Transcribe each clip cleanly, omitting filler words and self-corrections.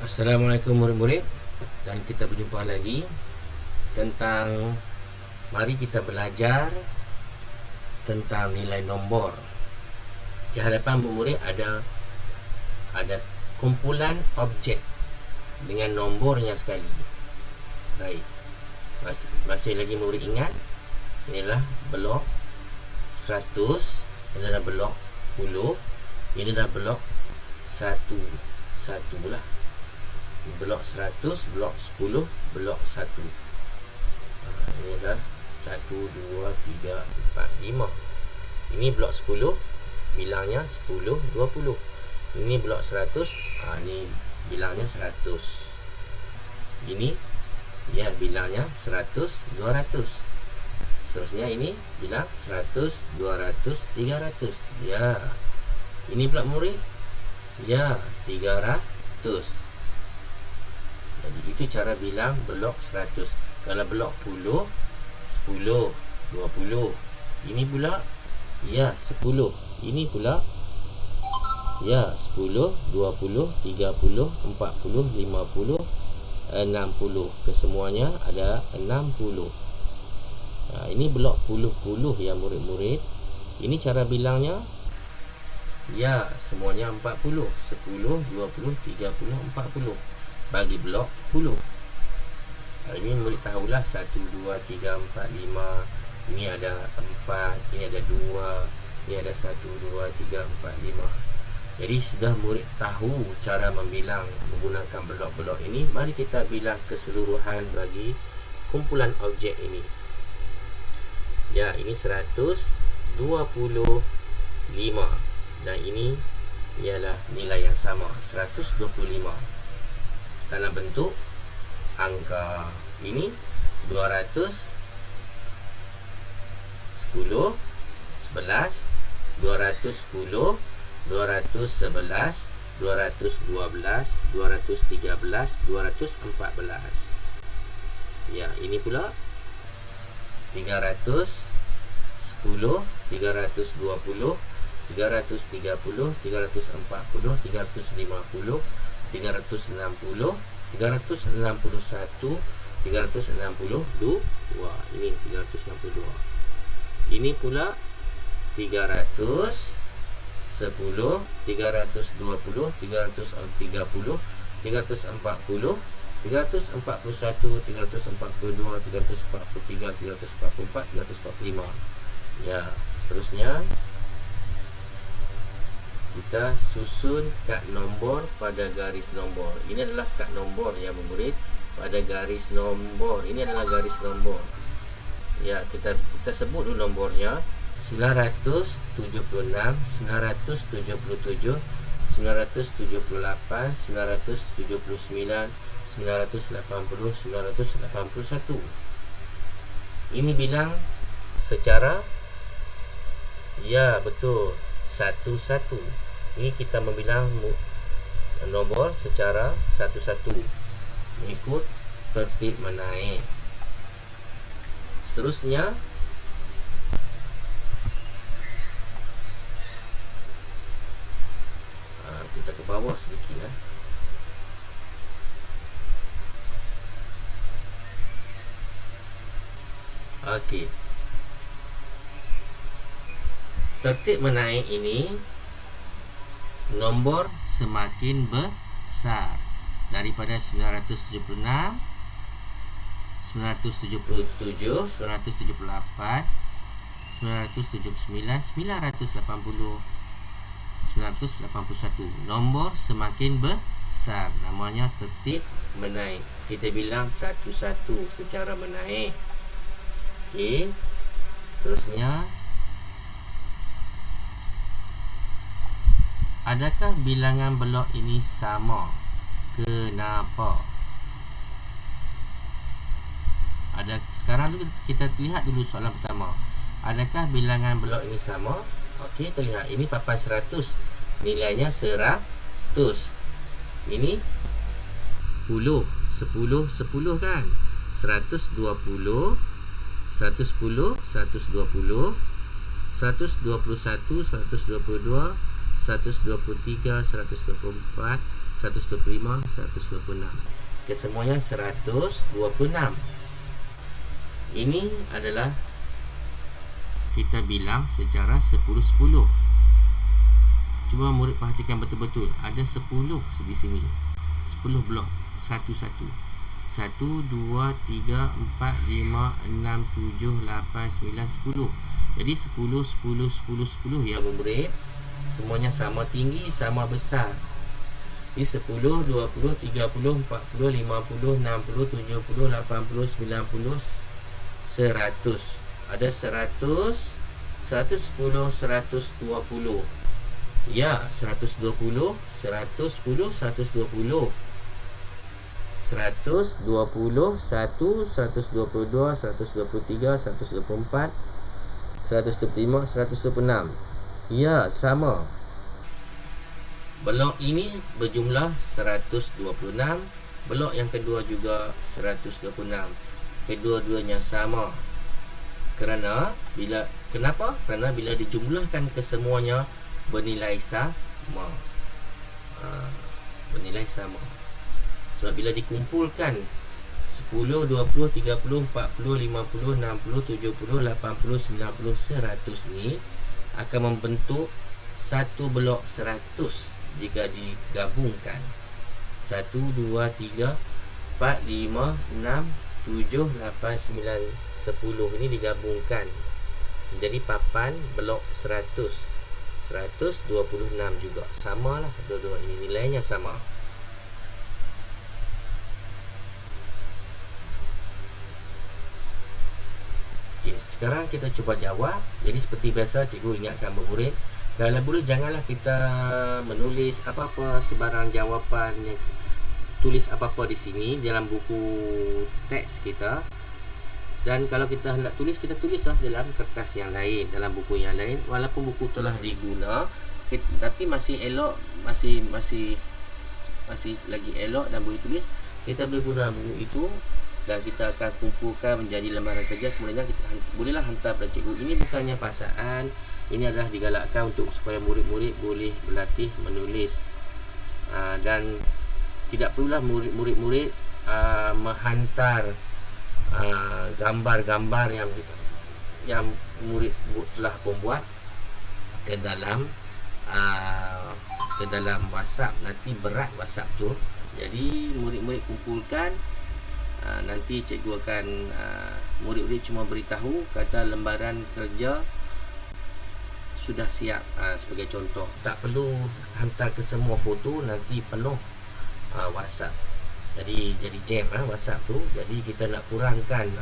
Assalamualaikum murid-murid, dan kita berjumpa lagi tentang mari kita belajar tentang nilai nombor. Di hadapan murid ada kumpulan objek dengan nombornya sekali. Baik. Masih lagi murid ingat, inilah blok 100, ini adalah blok 10, ini adalah blok 1 lah. Blok 100, blok 10, blok 1. Ini dah 1, 2, 3, 4, 5. Ini blok 10, bilangnya 10, 20. Ini blok 100, ini bilangnya 100. Ini ya bilangnya 100, 200. Seterusnya ini bilang 100, 200, 300. Ya. Ini blok murid. Ya, 300. Jadi itu cara bilang blok 100. Kalau blok 10, 10, 20. Ini pula ya 10. Ini pula ya 10, 20, 30, 40, 50, 60. Kesemuanya ada 60. Ini blok puluh-puluh ya murid-murid. Ini cara bilangnya ya semuanya 40. 10, 20, 30, 40. Bagi blok 10. Ini murid tahulah 1, 2, 3, 4, 5. Ini ada 4, ini ada 2, ini ada 1, 2, 3, 4, 5. Jadi sudah murid tahu cara membilang menggunakan blok-blok ini. Mari kita bilang keseluruhan bagi kumpulan objek ini. Ya, ini 125. Dan ini ialah nilai yang sama, 125. Dalam bentuk angka ini 200, 10, 11, 210, 211, 212, 213, 214. Ya, ini pula 310, 320, 330, 340, 350, 360, 361, 362. Ini 362. Ini pula 310, 320, 330, 340, 341, 342, 343, 344, 345. Ya, seterusnya kita susun kad nombor pada garis nombor. Ini adalah kad nombor ya murid. Pada garis nombor. Ini adalah garis nombor. Ya, kita sebut dulu nombornya. 976, 977, 978, 979, 980, 981. Ini bilang secara ya betul, satu-satu. Ini kita membilang nombor secara satu-satu mengikut tertib menaik. Seterusnya kita ke bawah sedikit lah. Okey. Tertib menaik ini nombor semakin besar daripada 976, 977, 978, 979, 980, 981. Nombor semakin besar, namanya tertib menaik. Kita bilang satu-satu secara menaik. Okey. Seterusnya, adakah bilangan blok ini sama? Kenapa? Sekarang dulu kita lihat dulu soalan pertama. Adakah bilangan blok ini sama? Okey, kita lihat. Ini papan 100. Nilainya 100. Ini 10, 10 kan? 120, 110, 120, 121, 122, 123, 124, 125, 126. Kesemuanya 126. Ini adalah kita bilang secara 10-10. Cuba murid perhatikan betul-betul. Ada 10 di sini. 10 blok. Satu-satu. 1, 2, 3, 4, 5, 6, 7, 8, 9, 10. Jadi 10, 10, 10, 10 ya murid. Semuanya sama tinggi, sama besar. Jadi 10, 20, 30, 40, 50, 60, 70, 80, 90, 100. Ada 100, 110, 120. Ya, 120, 110, 120. 121, 122, 123, 124, 125, 126. Ya, sama. Blok ini berjumlah 126. Blok yang kedua juga 126. Kedua-duanya sama. Kenapa? Kerana bila dijumlahkan kesemuanya bernilai sama. Bernilai sama. Sebab bila dikumpulkan 10, 20, 30, 40, 50, 60, 70, 80, 90, 100 ni akan membentuk satu blok 100 jika digabungkan. 1, 2, 3, 4, 5, 6, 7, 8, 9, 10 ini digabungkan menjadi papan blok 100. 126 juga. Samalah dua-dua ini, nilainya sama. Okay, sekarang kita cuba jawab. Jadi seperti biasa cikgu ingatkan murid, kalau boleh janganlah kita menulis apa-apa sebarang jawapan yang tulis apa-apa di sini dalam buku teks kita. Dan kalau kita hendak tulis, kita tulislah dalam kertas yang lain, dalam buku yang lain. Walaupun buku telah diguna, tapi masih elok, masih lagi elok dan boleh tulis. Kita boleh guna buku itu dan kita akan kumpulkan menjadi lembaran kerja. Kemudian kita bolehlah hantar pada cikgu. Ini bukannya paksaan, ini adalah digalakkan untuk supaya murid-murid boleh berlatih menulis. Dan tidak perlulah murid-murid menghantar gambar-gambar yang murid telah membuat ke dalam WhatsApp. Nanti berat WhatsApp tu. Jadi murid-murid kumpulkan, nanti cikgu akan murid-murid cuma beritahu kata lembaran kerja sudah siap, sebagai contoh. Tak perlu hantar ke semua foto, nanti penuh WhatsApp. Jadi jam WhatsApp tu. Jadi kita nak kurangkan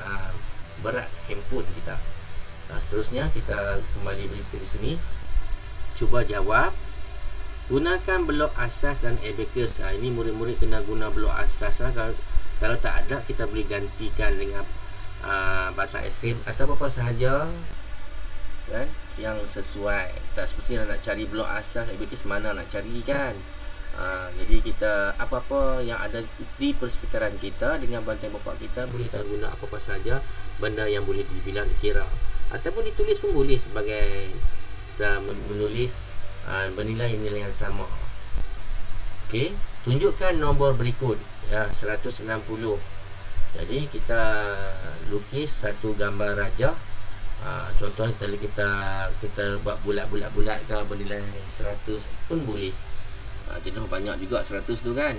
berat handphone kita. Seterusnya kita kembali berita di sini. Cuba jawab. Gunakan blok asas dan abacus. Ini murid-murid kena guna blok asas. Kalau tak ada, kita boleh gantikan dengan batang ekstrim atau apa sahaja kan yang sesuai. Tak semestinya nak cari blok asas, abacus mana nak cari kan. Jadi kita apa-apa yang ada di persekitaran kita dengan bantai bapak kita, boleh kita guna apa-apa saja benda yang boleh dibilang dikira ataupun ditulis pun boleh sebagai kita menulis bernilai-nilai yang sama. Okey, tunjukkan nombor berikut ya, 160. Jadi kita lukis satu gambar raja. Contoh kita buat bulat-bulat ke bernilai 100 pun boleh. Jenuh banyak juga 100 tu kan.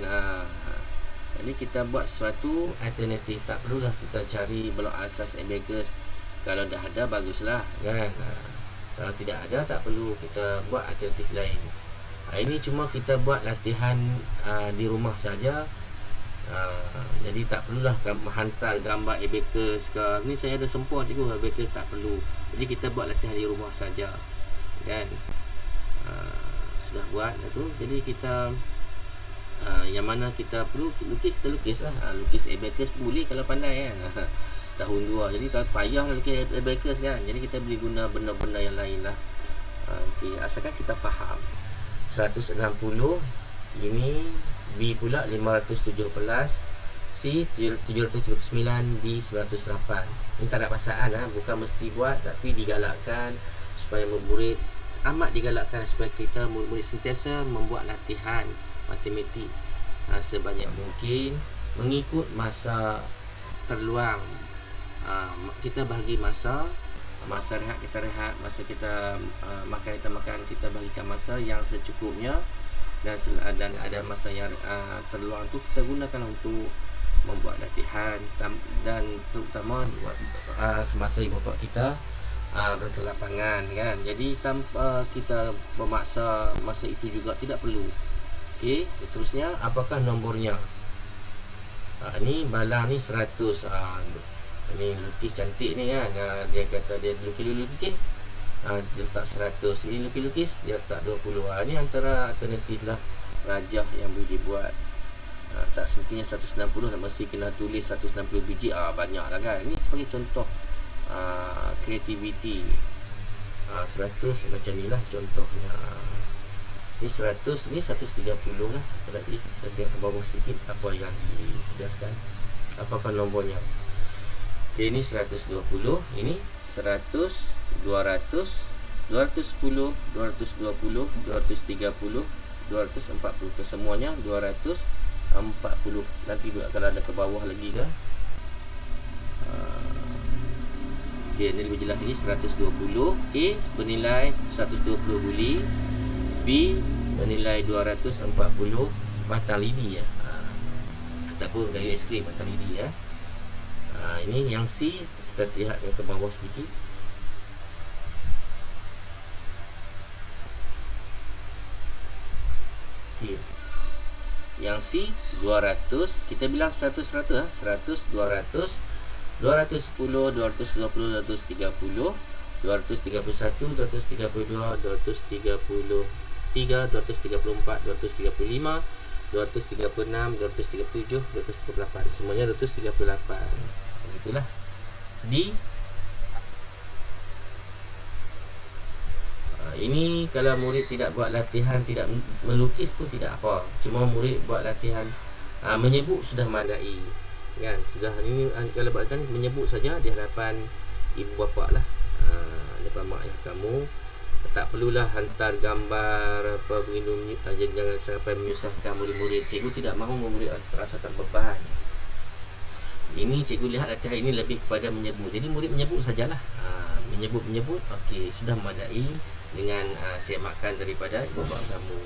Jadi kita buat sesuatu alternatif. Tak perlulah kita cari blok asas abacus. Kalau dah ada baguslah kan. Kalau tidak ada, tak perlu kita buat alternatif lain. Ini cuma kita buat latihan di rumah saja. Jadi tak perlulah menghantar gambar abacus ke. Ni saya ada sempur cikgu, abacus tak perlu. Jadi kita buat latihan di rumah saja kan. Sudah buat tu. Jadi kita yang mana kita perlu lukis, kita lukislah. Lukis abacus boleh kalau pandai kan. Tahun 2. Jadi kalau payah lukis abacus kan. Jadi kita boleh guna benda-benda yang lain lah. Okay, asalkan kita faham. 160 ini, B pula 517, C 779, D 908. Ini tak ada paksaan bukan mesti buat, tapi digalakkan supaya murid amat digalakkan supaya kita murid-murid sentiasa membuat latihan matematik sebanyak mungkin mengikut masa terluang. Kita bahagi masa rehat kita rehat, masa kita makan kita makan, kita bagikan masa yang secukupnya, dan ada masa yang terluang tu kita gunakan untuk membuat latihan, dan terutama semasa ibu bapa kita berkelapangan kan. Jadi tanpa kita memaksa masa itu juga tidak perlu. Okey, seterusnya apakah nombornya? Ni balang ni 100. Ni lukis cantik ni kan. Dia kata dia lukis dia letak 100. Ini lukis dia letak 20. Ni antara alternatif lah rajah yang boleh dibuat. Tak semestinya 160, tak mesti kena tulis 160 biji. Banyak lah kan. Ini sebagai contoh kreativiti. 100 macam ni lah contohnya. Ni 100, ni 130 lah. Tadi saya ke bawah sedikit apa yang ditugaskan. Apakah nombornya? Okay, ini 120, ini 100, 200, 210, 220, 230, 240. Kesemuanya 240. Nanti kalau ada ke bawah lagi kan. Okay, ini lebih jelas lagi. 120 A bernilai 120 guli, B bernilai 240 batang lidi ya. Ataupun kayu es krim batang lidi ya. Ini yang C kita lihat yang ke bawah sedikit. Okay. Yang C 200, kita bilang 100 100 100 200 210 220 230 231 232 233 234 235 236 237 238. Semuanya 238. Itulah. D. Ini kalau murid tidak buat latihan, tidak melukis pun tidak apa. Cuma murid buat latihan menyebut sudah memadai. Kan? Sudah ini kalau buatkan menyebut saja di hadapan ibu bapa lah. Depan mak ayah kamu. Tak perlulah hantar gambar apa begini, jangan sampai menyusahkan murid-murid. Cikgu tidak mahu murid terasa terbeban. Ini cikgu lihat latihan ini lebih kepada menyebut. Jadi murid menyebut sajalah. Menyebut okey, sudah memadai dengan siap makan daripada ibu bapa kamu.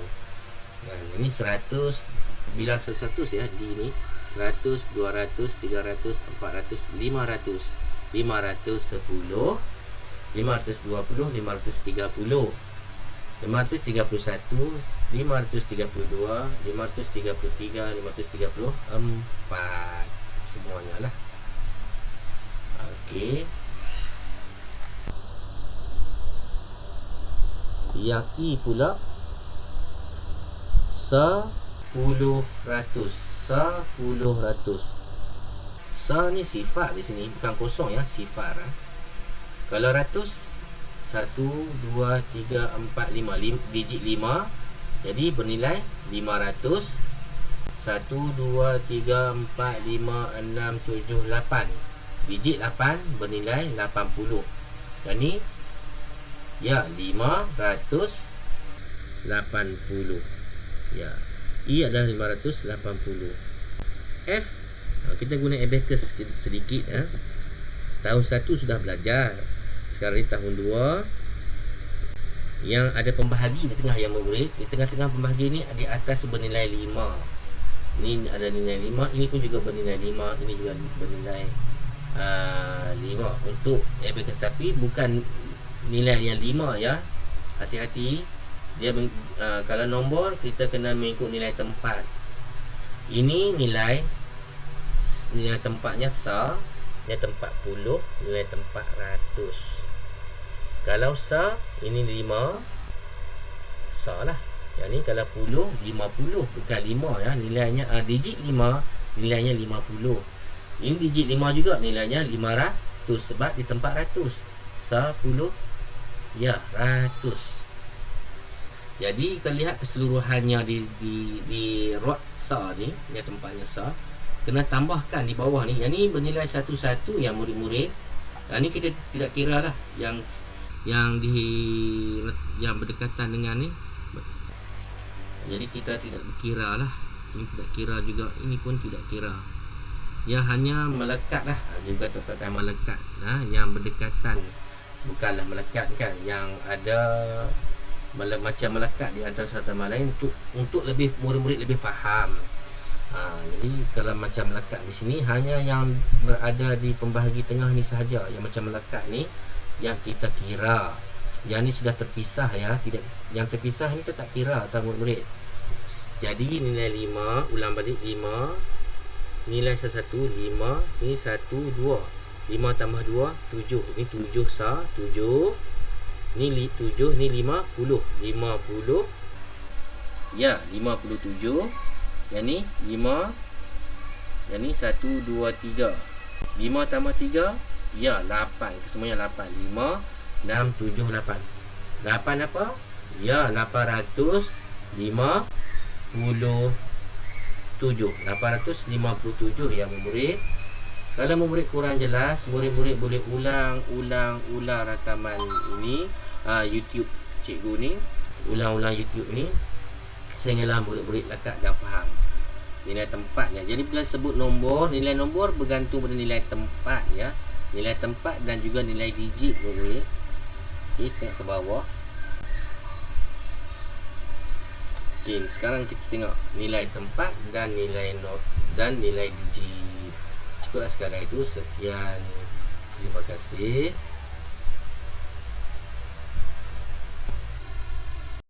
Dan ini 100, bila 100 ya, D ni 100, 200, 300, 400, 500, 510, 520, 530, 531, 534, 535, 536, 537, 538. Semuanya lah. Okey. Yang E pula 10 ratus. 10 ratus. Sa ni sifar di sini, bukan kosong ya, sifar. Kalau ratus 1, 2, 3, 4, 5 digit 5. Jadi bernilai 500. 1, 2, 3, 4, 5, 6, 7, 8. Digit 8 bernilai 80. Dan ni ya 580. Ya, E adalah 580. F kita guna abacus sedikit ya. Tahun 1 sudah belajar. Sekarang ni tahun 2 yang ada pembahagi di tengah yang murid. Di tengah-tengah pembahagi ni di atas bernilai 5. Ini ada nilai 5, ini pun juga bernilai 5, ini juga bernilai 5 untuk abacus, tapi bukan nilai yang 5 ya. Hati-hati. Dia kalau nombor kita kena mengikut nilai tempat. Ini nilai tempatnya sa, nilai tempat 10, nilai tempat 100. Kalau sa ini 5, sa lah. Yang ni kalau 10, 50 bukan 5 ya. Nilainya digit 5 nilainya 50. Ini digit 5 juga nilainya 500 sebab di tempat 100. 10 ya 100. Jadi kita lihat keseluruhannya di rod sa ni, dia tempatnya sa. Kena tambahkan di bawah ni. Yang ni bernilai 1 yang murid-murid. Yang ni kita tidak kira lah yang berdekatan dengan ni. Jadi kita tidak berkira lah. Ini tidak kira juga, ini pun tidak kira. Yang hanya melekat lah, juga tempatan melekat. Yang berdekatan, bukanlah melekat kan, yang ada macam melekat di antara satu sama lain untuk lebih murid-murid lebih faham. Jadi kalau macam melekat di sini hanya yang berada di pembahagi tengah ni sahaja. Yang macam melekat ni yang kita kira. Yang ni sudah terpisah ya, tidak, yang terpisah ni kita tak kira atau murid-murid. Jadi nilai 5, ulang balik 5, nilai 1, 5, ni 1, 2, 5 tambah 2, 7. Ini 7 sah, 7. Ni 7, ni 50. 50. Ya, 57. Yang ni 5. Yang ni 1, 2, 3. 5 tambah 3, ya 8. Kesemuanya 8. 5, 6, 7, 8. 8 apa? Ya, 857. 857 ya murid. Kalau murid kurang jelas, murid-murid boleh ulang rakaman ini, YouTube cikgu ni, ulang YouTube ni sehinggalah murid-murid lekat dan faham nilai tempatnya. Jadi bila sebut nombor, nilai nombor bergantung pada nilai tempat ya. Nilai tempat dan juga nilai digit murid. Okey, tengok ke bawah. Okey, sekarang kita tengok nilai tempat dan nilai digit. Cukuplah sekadar itu. Sekian. Terima kasih.